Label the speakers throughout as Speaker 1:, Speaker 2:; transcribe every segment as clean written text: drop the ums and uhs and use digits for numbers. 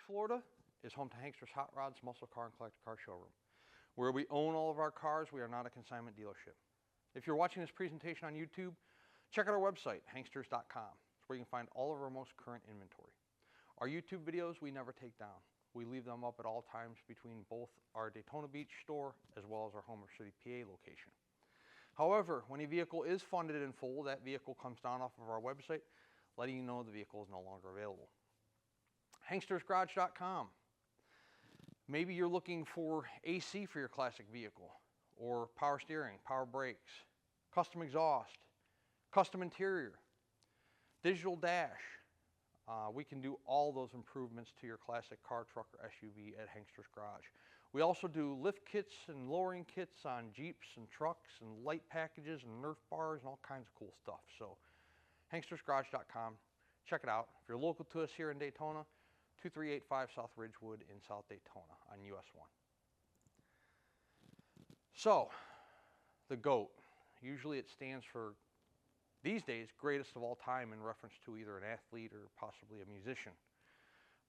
Speaker 1: Florida is home to Hankster's Hot Rods, Muscle Car, and Collector Car Showroom. Where we own all of our cars, we are not a consignment dealership. If you're watching this presentation on YouTube, check out our website, hanksters.com. It's where you can find all of our most current inventory. Our YouTube videos, we never take down. We leave them up at all times between both our Daytona Beach store as well as our Homer City, PA location. However, when a vehicle is funded in full, that vehicle comes down off of our website, letting you know the vehicle is no longer available. hankstersgarage.com. Maybe you're looking for AC for your classic vehicle, or power steering, power brakes, custom exhaust, custom interior, digital dash. We can do all those improvements to your classic car, truck, or SUV at Hankster's Garage. We also do lift kits and lowering kits on Jeeps and trucks and light packages and Nerf bars and all kinds of cool stuff. So hankstersgarage.com, check it out. If you're local to us here in Daytona, 2385 South Ridgewood in South Daytona on US 1. So, the GOAT. Usually it stands for, these days, greatest of all time in reference to either an athlete or possibly a musician.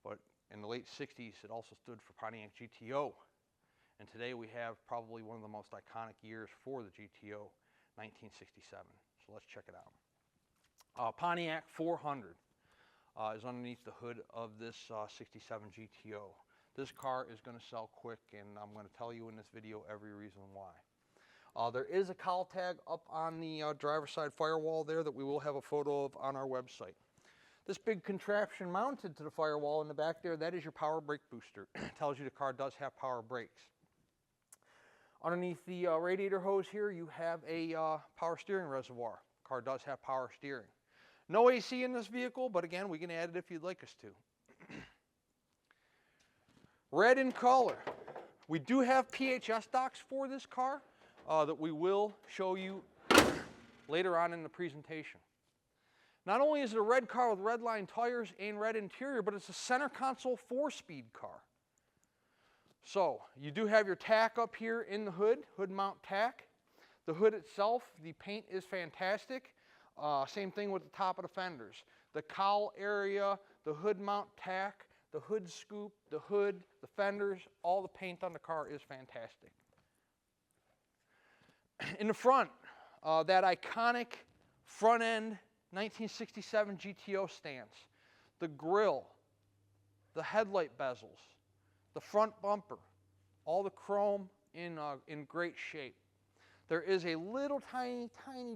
Speaker 1: But in the late 60s, it also stood for Pontiac GTO. And today we have probably one of the most iconic years for the GTO, 1967. So let's check it out. Pontiac 400 is underneath the hood of this 67 GTO. This car is going to sell quick, and I'm going to tell you in this video every reason why. There is a cowl tag up on the driver's side firewall there that we will have a photo of on our website. This big contraption mounted to the firewall in the back there, that is your power brake booster. It tells you the car does have power brakes. Underneath the radiator hose here, you have a power steering reservoir. The car does have power steering. No AC in this vehicle, but again, we can add it if you'd like us to. Red in color. We do have PHS docks for this car that we will show you later on in the presentation. Not only is it a red car with red line tires and red interior, but it's a center console 4-speed car. So, you do have your tack up here in the hood mount tack. The hood itself, the paint is fantastic. Same thing with the top of the fenders. The cowl area, the hood mount tack, the hood scoop, the hood, the fenders, all the paint on the car is fantastic. In the front, that iconic front end 1967 GTO stance, the grille, the headlight bezels, the front bumper, all the chrome in great shape. There is a little tiny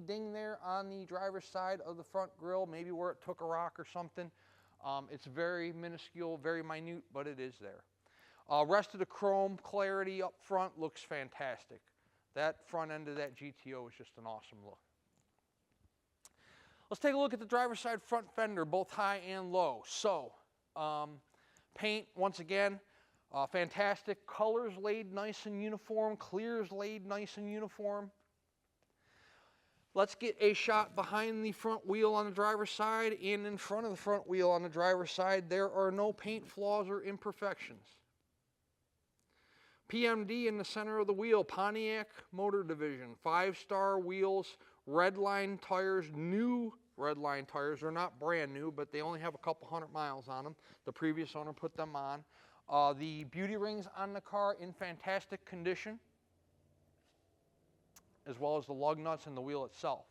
Speaker 1: ding there on the driver's side of the front grille, maybe where it took a rock or something. It's very minuscule, very minute, but it is there. Rest of the chrome clarity up front looks fantastic. That front end of that GTO is just an awesome look. Let's take a look at the driver's side front fender, both high and low. So, paint, once again, fantastic. Colors laid nice and uniform. Clears laid nice and uniform. Let's get a shot behind the front wheel on the driver's side and in front of the front wheel on the driver's side. There are no paint flaws or imperfections. PMD in the center of the wheel, Pontiac Motor Division, 5-star wheels, red line tires, new red line tires. They're not brand new, but they only have a couple hundred miles on them. The previous owner put them on. The beauty rings on the car in fantastic condition, as well as the lug nuts and the wheel itself.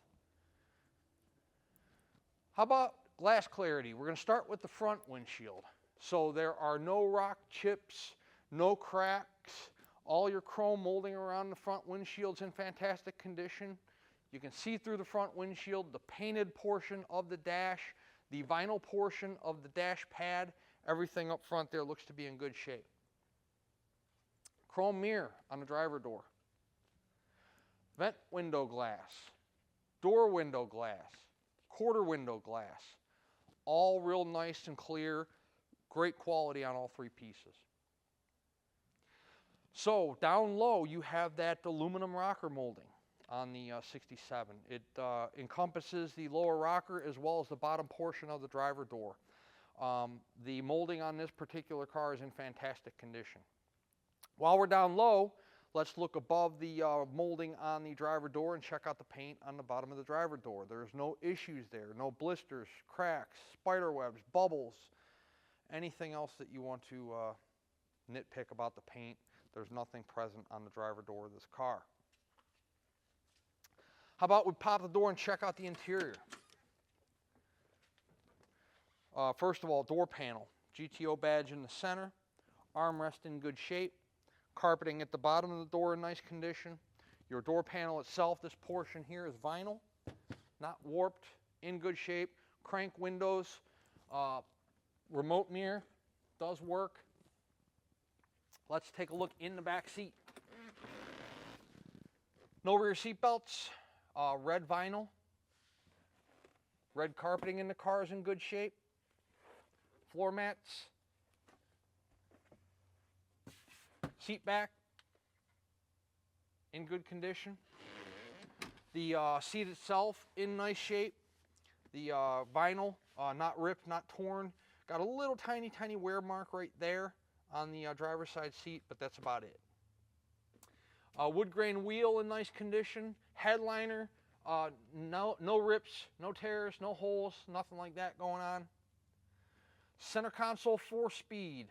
Speaker 1: How about glass clarity? We're going to start with the front windshield. So there are no rock chips, no cracks. All your chrome molding around the front windshield's in fantastic condition. You can see through the front windshield, the painted portion of the dash, the vinyl portion of the dash pad. Everything up front there looks to be in good shape. Chrome mirror on the driver door. Vent window glass. Door window glass. Quarter window glass. All real nice and clear. Great quality on all three pieces. So down low you have that aluminum rocker molding on the 67. It encompasses the lower rocker as well as the bottom portion of the driver door. The molding on this particular car is in fantastic condition. While we're down low, let's look above the molding on the driver door and check out the paint on the bottom of the driver door. There's no issues there, no blisters, cracks, spider webs, bubbles, Anything else that you want to nitpick about the paint, there's nothing present on the driver door of this car. How about we pop the door and check out the interior? First of all, door panel. GTO badge in the center. Armrest in good shape. Carpeting at the bottom of the door in nice condition. Your door panel itself, this portion here is vinyl, not warped, in good shape. Crank windows. Remote mirror does work. Let's take a look in the back seat. No rear seat belts. Red vinyl. Red carpeting in the car is in good shape. Floor mats. Seat back in good condition. The seat itself in nice shape. The vinyl not ripped, not torn. Got a little tiny wear mark right there on the driver's side seat, but that's about it. Wood grain wheel in nice condition. Headliner, no rips, no tears, no holes, nothing like that going on. Center console 4-speed.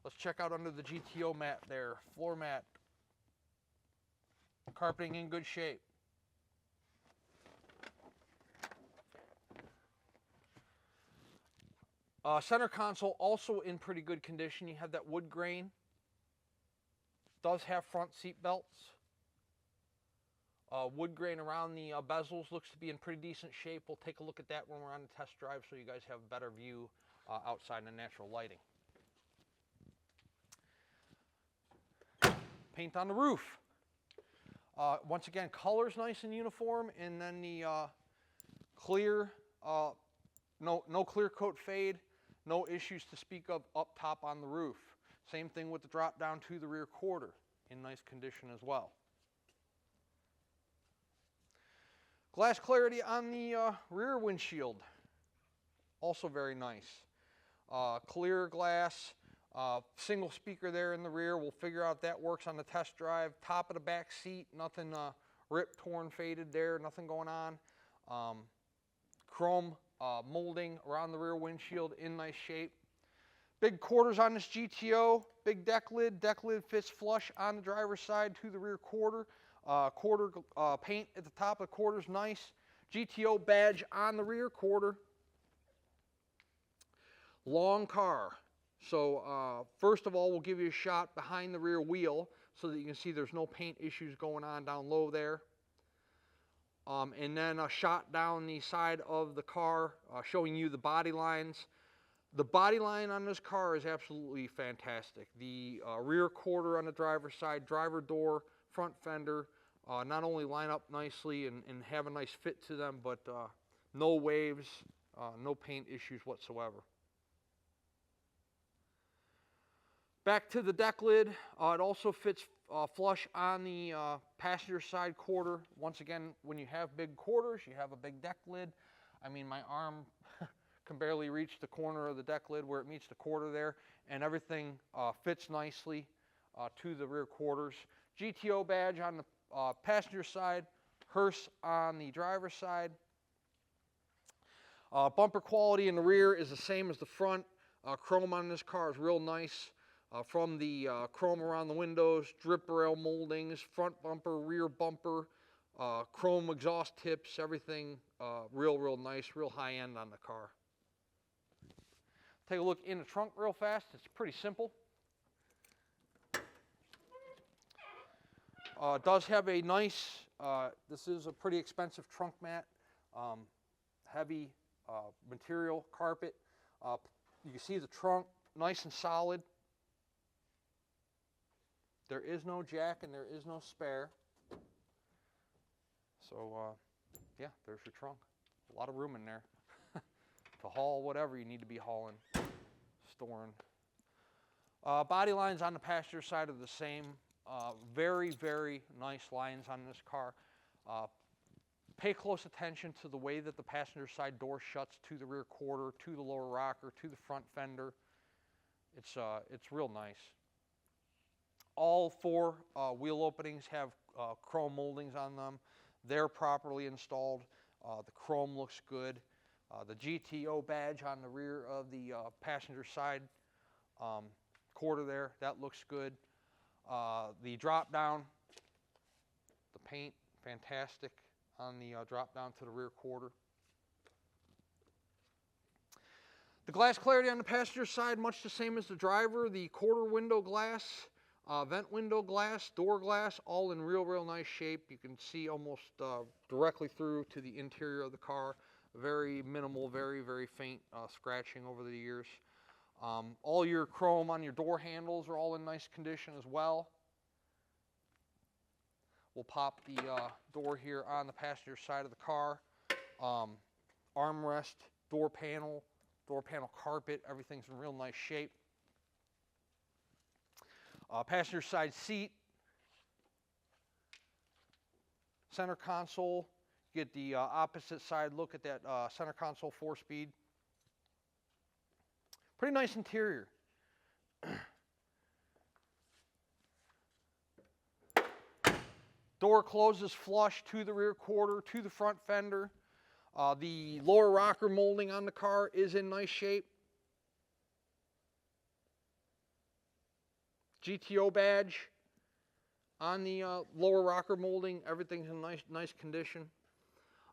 Speaker 1: Let's check out under the GTO mat there. Floor mat. Carpeting in good shape. Center console also in pretty good condition. You have that wood grain. Does have front seat belts. Wood grain around the bezels looks to be in pretty decent shape. We'll take a look at that when we're on the test drive so you guys have a better view outside in the natural lighting. Paint on the roof. Once again, color's nice and uniform, and then the clear, no clear coat fade, no issues to speak of up top on the roof. Same thing with the drop down to the rear quarter, in nice condition as well. Glass clarity on the rear windshield, also very nice. Clear glass, single speaker there in the rear. We'll figure out if that works on the test drive. Top of the back seat, nothing ripped, torn, faded there, nothing going on. Chrome molding around the rear windshield in nice shape. Big quarters on this GTO, big deck lid. Deck lid fits flush on the driver's side to the rear quarter. Quarter paint at the top of the quarter's nice. GTO badge on the rear quarter. Long car. So first of all, we'll give you a shot behind the rear wheel so that you can see there's no paint issues going on down low there. And then a shot down the side of the car showing you the body lines. The body line on this car is absolutely fantastic. The rear quarter on the driver's side, driver door, front fender, not only line up nicely and have a nice fit to them, but no waves, no paint issues whatsoever. Back to the deck lid, it also fits flush on the passenger side quarter. Once again, when you have big quarters, you have a big deck lid. I mean, my arm can barely reach the corner of the deck lid where it meets the quarter there, and everything fits nicely to the rear quarters. GTO badge on the passenger side, hearse on the driver's side. Bumper quality in the rear is the same as the front. Chrome on this car is real nice. From the chrome around the windows, drip rail moldings, front bumper, rear bumper, chrome exhaust tips, everything real nice, real high end on the car. Take a look in the trunk real fast. It's pretty simple. Does have a nice, this is a pretty expensive trunk mat, heavy material carpet. You can see the trunk nice and solid. There is no jack and there is no spare. So yeah, there's your trunk. A lot of room in there to haul whatever you need to be hauling, storing. Body lines on the passenger side are the same. Very nice lines on this car. Pay close attention to the way that the passenger side door shuts to the rear quarter, to the lower rocker, to the front fender. It's real nice. All four wheel openings have chrome moldings on them. They're properly installed. The chrome looks good. The GTO badge on the rear of the passenger side quarter there, that looks good. The drop down, the paint, fantastic on the drop down to the rear quarter. The glass clarity on the passenger side, much the same as the driver. The quarter window glass, vent window glass, door glass, all in real nice shape. You can see almost directly through to the interior of the car. Very minimal, very faint scratching over the years. All your chrome on your door handles are all in nice condition as well. We'll pop the door here on the passenger side of the car. Armrest, door panel carpet, everything's in real nice shape. Passenger side seat, center console. Get the opposite side look at that center console 4-speed. Pretty nice interior. Door closes flush to the rear quarter, to the front fender. The lower rocker molding on the car is in nice shape. GTO badge on the lower rocker molding. Everything's in nice condition.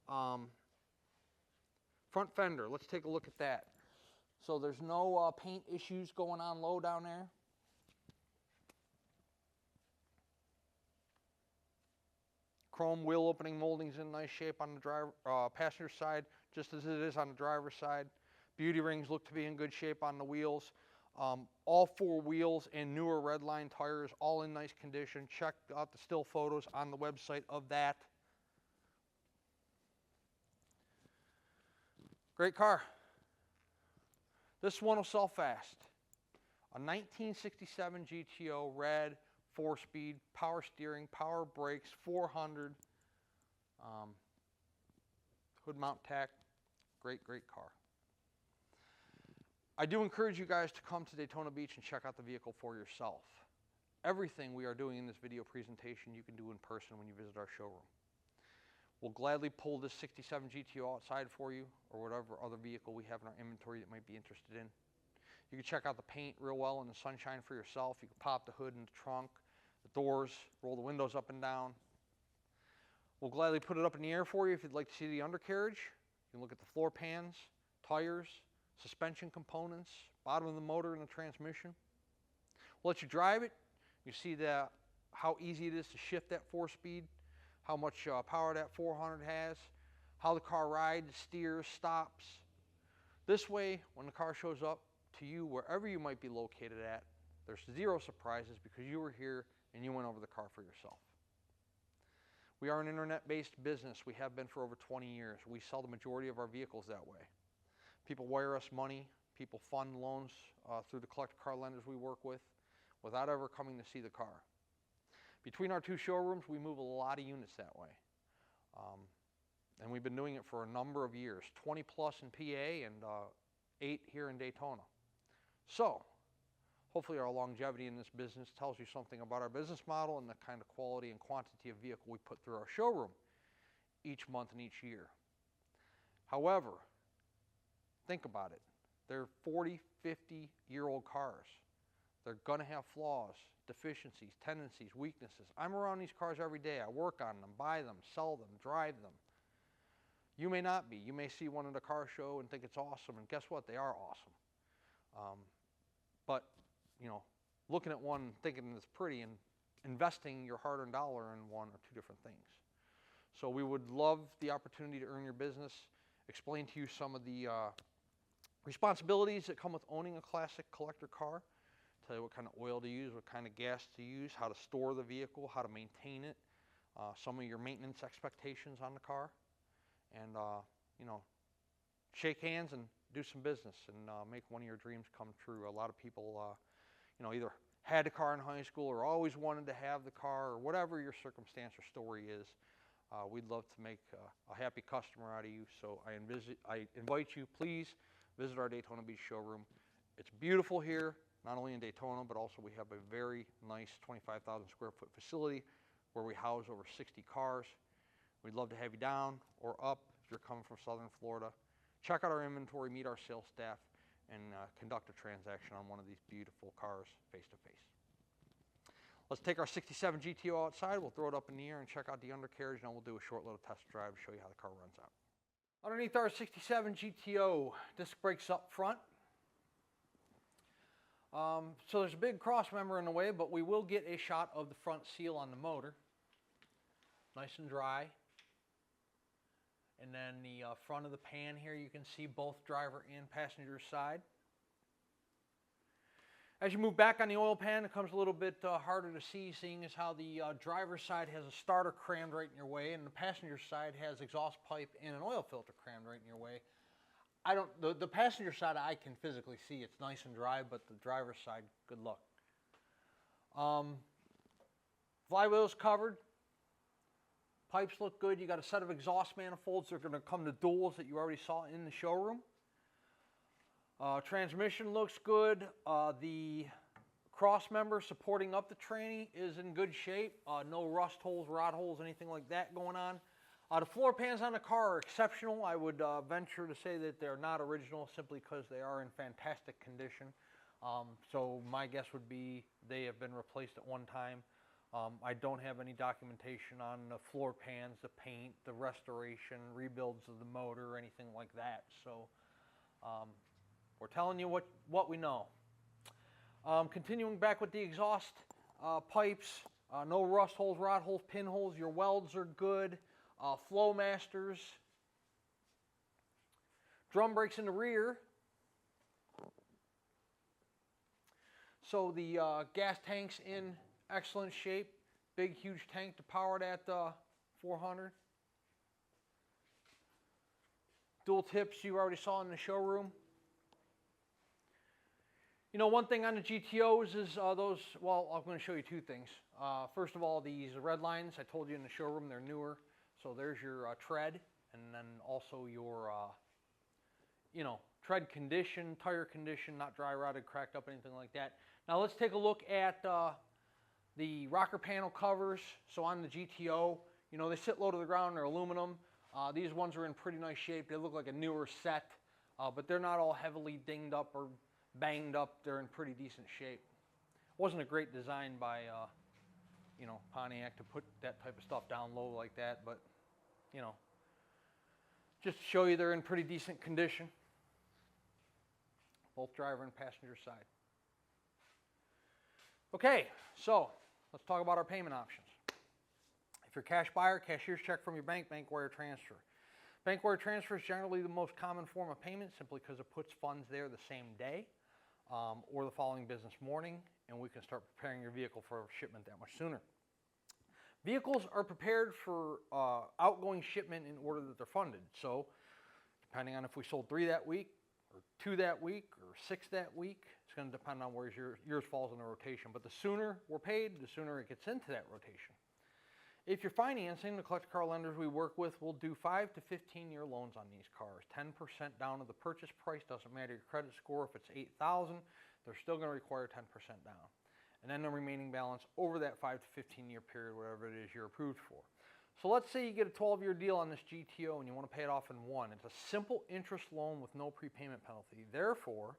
Speaker 1: Front fender, let's take a look at that. So there's no paint issues going on low down there. Chrome wheel opening molding's in nice shape on the driver, passenger side, just as it is on the driver's side. Beauty rings look to be in good shape on the wheels. All 4 wheels and newer redline tires, all in nice condition. Check out the still photos on the website of that. Great car. This one will sell fast. A 1967 GTO red, 4-speed, power steering, power brakes, 400, hood mount tack. Great car. I do encourage you guys to come to Daytona Beach and check out the vehicle for yourself. Everything we are doing in this video presentation you can do in person when you visit our showroom. We'll gladly pull this 67 GTO outside for you, or whatever other vehicle we have in our inventory that you might be interested in. You can check out the paint real well in the sunshine for yourself. You can pop the hood in the trunk, the doors, roll the windows up and down. We'll gladly put it up in the air for you if you'd like to see the undercarriage. You can look at the floor pans, tires, suspension components, bottom of the motor and the transmission. We'll let you drive it. You see how easy it is to shift that 4-speed, how much power that 400 has, how the car rides, steers, stops. This way, when the car shows up to you, wherever you might be located at, there's 0 surprises because you were here and you went over the car for yourself. We are an internet-based business. We have been for over 20 years. We sell the majority of our vehicles that way. People wire us money. People fund loans through the collector car lenders we work with without ever coming to see the car. Between our 2 showrooms, we move a lot of units that way. And we've been doing it for a number of years, 20 plus in PA and 8 here in Daytona. So, hopefully our longevity in this business tells you something about our business model and the kind of quality and quantity of vehicle we put through our showroom each month and each year. However, think about it. They're 40, 50-year-old cars. They're going to have flaws, deficiencies, tendencies, weaknesses. I'm around these cars every day. I work on them, buy them, sell them, drive them. You may not be. You may see one at a car show and think it's awesome, and guess what? They are awesome. But, you know, looking at one and thinking it's pretty and investing your hard-earned dollar in one are 2 different things. So we would love the opportunity to earn your business, explain to you some of the responsibilities that come with owning a classic collector car, tell you what kind of oil to use, what kind of gas to use, how to store the vehicle, how to maintain it, some of your maintenance expectations on the car, and, you know, shake hands and do some business and make one of your dreams come true. A lot of people, you know, either had a car in high school or always wanted to have the car, or whatever your circumstance or story is. We'd love to make a happy customer out of you. So I invite you, please visit our Daytona Beach showroom. It's beautiful here, not only in Daytona, but also we have a very nice 25,000 square foot facility where we house over 60 cars. We'd love to have you down or up if you're coming from Southern Florida. check out our inventory, meet our sales staff, and conduct a transaction on one of these beautiful cars face to face. Let's take our 67 GTO outside. We'll throw it up in the air and check out the undercarriage, and then we'll do a short little test drive to show you how the car runs out. Underneath our 67 GTO, disc brakes up front. So there's a big cross member in the way, but we will get a shot of the front seal on the motor. Nice and dry. And then the front of the pan here, you can see both driver and passenger side. As you move back on the oil pan, it comes a little bit harder to see, seeing as how the driver's side has a starter crammed right in your way, and the passenger side has exhaust pipe and an oil filter crammed right in your way. The passenger side I can physically see, it's nice and dry, but the driver's side, good luck. Flywheel's covered. Pipes look good. You got a set of exhaust manifolds. They're going to come to duals that you already saw in the showroom. Transmission looks good. The cross member supporting up the tranny is in good shape. No rust holes, rod holes, anything like that going on. The floor pans on the car are exceptional. I would venture to say that they're not original simply because they are in fantastic condition. So my guess would be they have been replaced at one time. I don't have any documentation on the floor pans, the paint, the restoration, rebuilds of the motor, or anything like that. So we're telling you what we know. Continuing back with the exhaust pipes, no rust holes, rod holes, pinholes. Your welds are good. Flow masters. Drum brakes in the rear. So the gas tank's in excellent shape. Big, huge tank to power that 400. Dual tips you already saw in the showroom. You know, one thing on the GTOs is well, I'm going to show you two things. First of all, these red lines, I told you in the showroom, they're newer. So there's your tread, and then also your, tread condition, tire condition, not dry rotted, cracked up, anything like that. Now let's take a look at the rocker panel covers. So on the GTO, they sit low to the ground, they're aluminum. These ones are in pretty nice shape. They look like a newer set, but they're not all heavily dinged up or banged up. They're in pretty decent shape. Wasn't a great design by Pontiac to put that type of stuff down low like that, but just to show you they're in pretty decent condition, both driver and passenger side. Okay, so let's talk about our payment options. If you're a cash buyer, cashier's check from your bank, bank wire transfer. Bank wire transfer is generally the most common form of payment simply because it puts funds there the same day or the following business morning, and we can start preparing your vehicle for shipment that much sooner. Vehicles are prepared for outgoing shipment in order that they're funded. So depending on if we sold 3 that week, or 2 that week, or 6 that week, it's going to depend on where yours falls in the rotation. But the sooner we're paid, the sooner it gets into that rotation. If you're financing, the collector car lenders we work with will do 5 to 15-year loans on these cars. 10% down of the purchase price, doesn't matter your credit score. If it's $8,000, they're still going to require 10% down. And then the remaining balance over that 5 to 15-year period, whatever it is you're approved for. So let's say you get a 12-year deal on this GTO and you want to pay it off in one. It's a simple interest loan with no prepayment penalty. Therefore,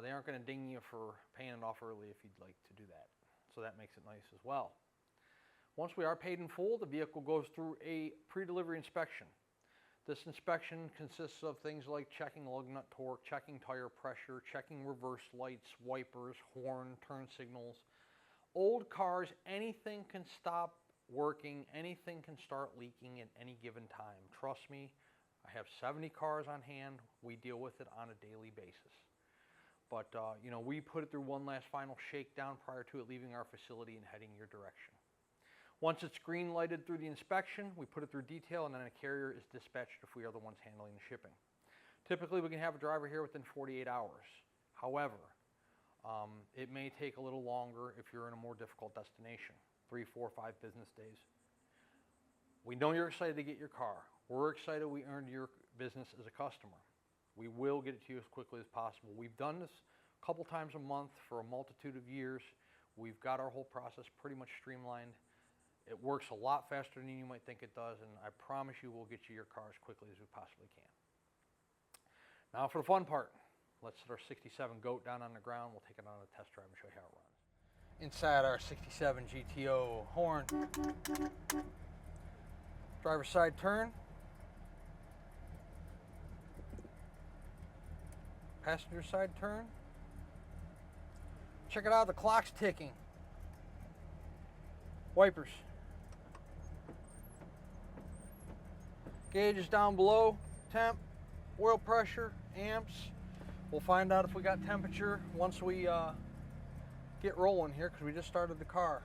Speaker 1: they aren't going to ding you for paying it off early if you'd like to do that. So that makes it nice as well. Once we are paid in full, the vehicle goes through a pre-delivery inspection. This inspection consists of things like checking lug nut torque, checking tire pressure, checking reverse lights, wipers, horn, turn signals. Old cars, anything can stop working, anything can start leaking at any given time. Trust me, I have 70 cars on hand. We deal with it on a daily basis. But, we put it through one last final shakedown prior to it leaving our facility and heading your direction. Once it's green lighted through the inspection, we put it through detail, and then a carrier is dispatched if we are the ones handling the shipping. Typically, we can have a driver here within 48 hours. However, it may take a little longer if you're in a more difficult destination, 3, 4, 5 business days. We know you're excited to get your car. We're excited we earned your business as a customer. We will get it to you as quickly as possible. We've done this a couple times a month for a multitude of years. We've got our whole process pretty much streamlined. It works a lot faster than you might think it does, and I promise you we'll get you your car as quickly as we possibly can. Now for the fun part. Let's set our 67 goat down on the ground. We'll take it on a test drive and show you how it runs. Inside our 67 GTO, horn. Driver's side turn. Passenger side turn. Check it out, the clock's ticking. Wipers. Gauge is down below. Temp, oil pressure, amps. We'll find out if we got temperature once we get rolling here, because we just started the car.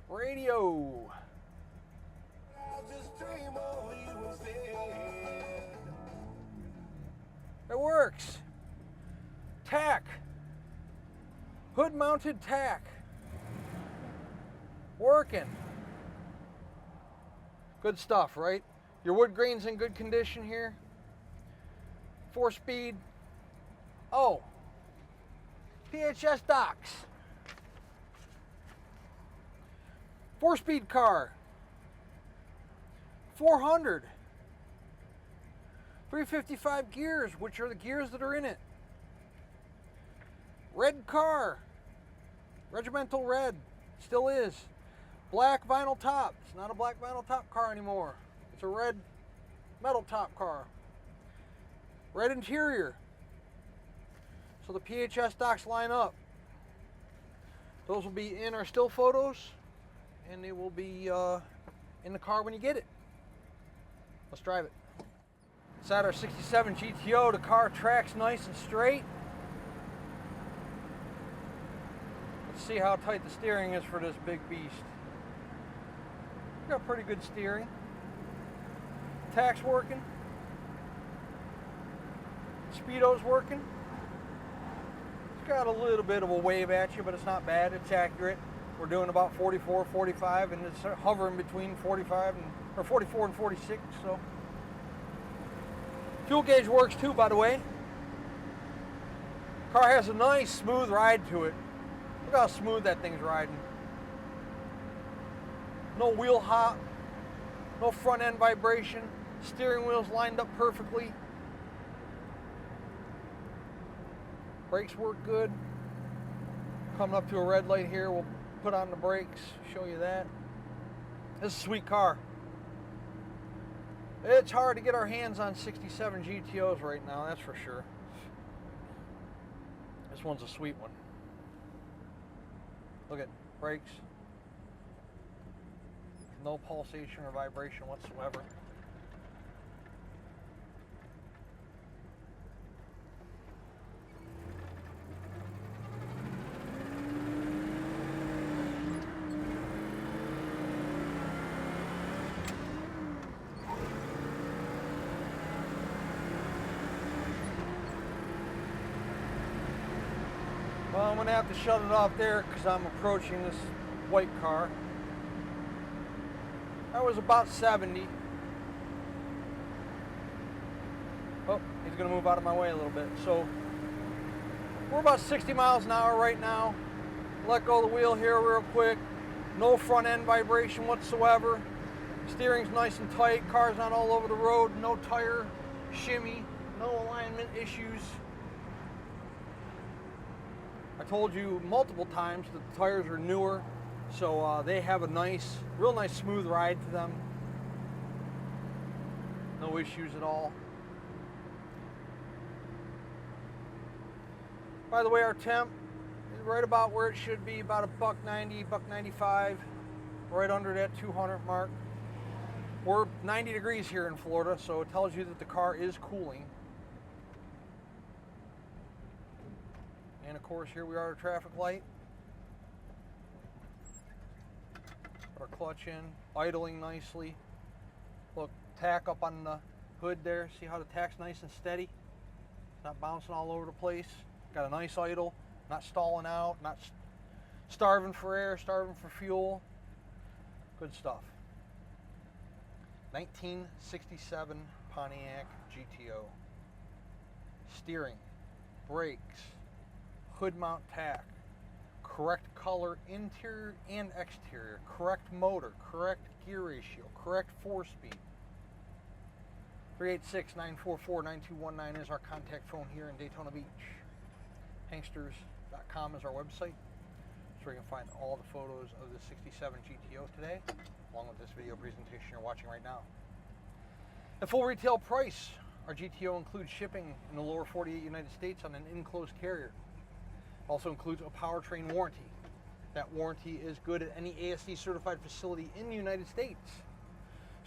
Speaker 1: Radio. It works. Tack. Hood mounted tack. Working. Good stuff, right? Your wood grain's in good condition here. 4-speed. Oh. PHS docks. 4-speed car. 400. 355 gears, which are the gears that are in it. Red car. Regimental red. Still is. Black vinyl top. It's not a black vinyl top car anymore. It's a red metal top car. Red interior. So the PHS docks line up. Those will be in our still photos, and they will be in the car when you get it. Let's drive it. Inside our 67 GTO, the car tracks nice and straight. Let's see how tight the steering is for this big beast. Got pretty good steering. Tack's working. Speedo's working. It's got a little bit of a wave at you, but it's not bad. It's accurate. We're doing about 44, 45, and it's hovering between 45 and or 44 and 46. So fuel gauge works too, by the way. Car has a nice smooth ride to it. Look how smooth that thing's riding. No wheel hop, no front end vibration. Steering wheel's lined up perfectly. Brakes work good. Coming up to a red light here, we'll put on the brakes, show you that. This is a sweet car. It's hard to get our hands on 67 GTOs right now, that's for sure. This one's a sweet one. Look at brakes. No pulsation or vibration whatsoever. Well, I'm going to have to shut it off there because I'm approaching this white car. That was about 70. Oh, he's going to move out of my way a little bit. So we're about 60 miles an hour right now. Let go of the wheel here real quick. No front end vibration whatsoever. Steering's nice and tight. Car's not all over the road. No tire shimmy. No alignment issues. I told you multiple times that the tires are newer, so they have a nice, real nice smooth ride to them. No issues at all. By the way, our temp is right about where it should be, about $1.90, $1.95, right under that 200 mark. We're 90 degrees here in Florida, so it tells you that the car is cooling. And of course, here we are at a traffic light. Put our clutch in, idling nicely. Look, tack up on the hood there. See how the tack's nice and steady? Not bouncing all over the place. Got a nice idle, not stalling out, not starving for air, starving for fuel. Good stuff. 1967 Pontiac GTO. Steering, brakes, hood mount tack, correct color interior and exterior, correct motor, correct gear ratio, correct 4-speed.
Speaker 2: 386-944-9219 is our contact phone here in Daytona Beach. Hanksters.com is our website. That's where you can find all the photos of the 67 GTO today, along with this video presentation you're watching right now. At full retail price, our GTO includes shipping in the lower 48 United States on an enclosed carrier. Also includes a powertrain warranty. That warranty is good at any ASE certified facility in the United States.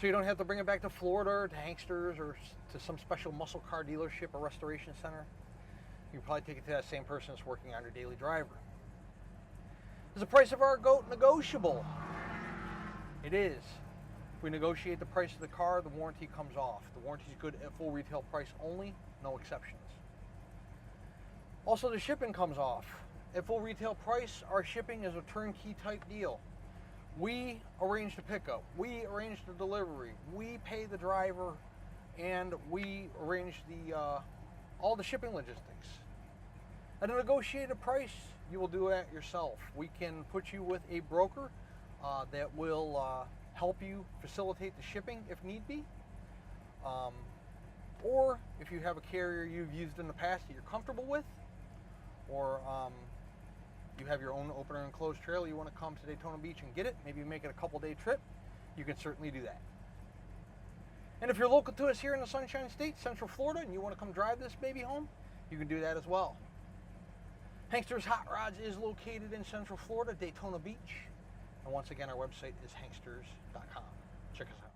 Speaker 2: So you don't have to bring it back to Florida or to Hanksters or to some special muscle car dealership or restoration center. You can probably take it to that same person that's working on your daily driver. Is the price of our GOAT negotiable? It is. If we negotiate the price of the car, the warranty comes off. The warranty is good at full retail price only, no exceptions. Also, the shipping comes off. At full retail price, our shipping is a turnkey type deal. We arrange the pickup, we arrange the delivery, we pay the driver, and we arrange the all the shipping logistics. At a negotiated price, you will do that yourself. We can put you with a broker that will help you facilitate the shipping if need be. Or if you have a carrier you've used in the past that you're comfortable with, or you have your own opener and closed trailer, you want to come to Daytona Beach and get it, maybe make it a couple-day trip, you can certainly do that. And if you're local to us here in the Sunshine State, Central Florida, and you want to come drive this baby home, you can do that as well. Hanksters Hot Rods is located in Central Florida, Daytona Beach. And once again, our website is hanksters.com. Check us out.